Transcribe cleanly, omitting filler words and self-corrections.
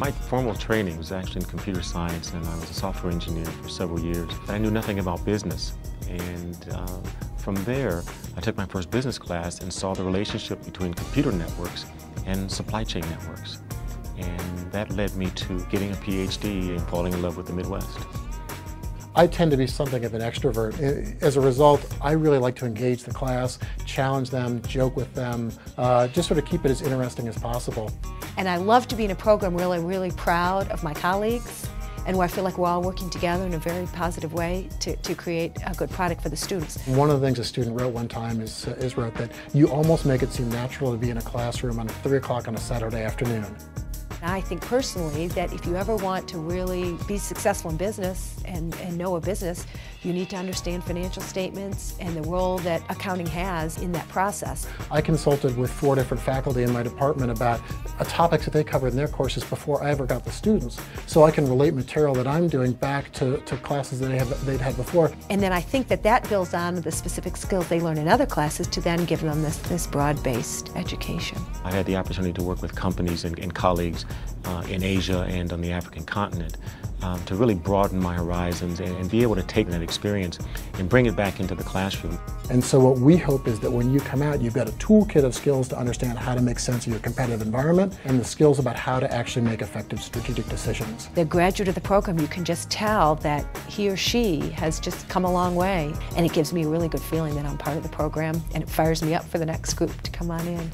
My formal training was actually in computer science, and I was a software engineer for several years. But I knew nothing about business, and from there I took my first business class and saw the relationship between computer networks and supply chain networks. And that led me to getting a PhD and falling in love with the Midwest. I tend to be something of an extrovert. As a result, I really like to engage the class, challenge them, joke with them, just sort of keep it as interesting as possible. And I love to be in a program really proud of my colleagues, and where I feel like we're all working together in a very positive way to create a good product for the students. One of the things a student wrote one time is wrote that you almost make it seem natural to be in a classroom on 3 o'clock on a Saturday afternoon. I think personally that if you ever want to really be successful in business and know a business, you need to understand financial statements and the role that accounting has in that process. I consulted with 4 different faculty in my department about topics that they covered in their courses before I ever got the students, so I can relate material that I'm doing back to classes that they'd had before. And then I think that builds on the specific skills they learn in other classes to then give them this broad-based education. I had the opportunity to work with companies and colleagues in Asia and on the African continent to really broaden my horizons and be able to take that experience and bring it back into the classroom. And so what we hope is that when you come out, you've got a toolkit of skills to understand how to make sense of your competitive environment and the skills about how to actually make effective strategic decisions. The graduate of the program, you can just tell that he or she has just come a long way, and it gives me a really good feeling that I'm part of the program, and it fires me up for the next group to come on in.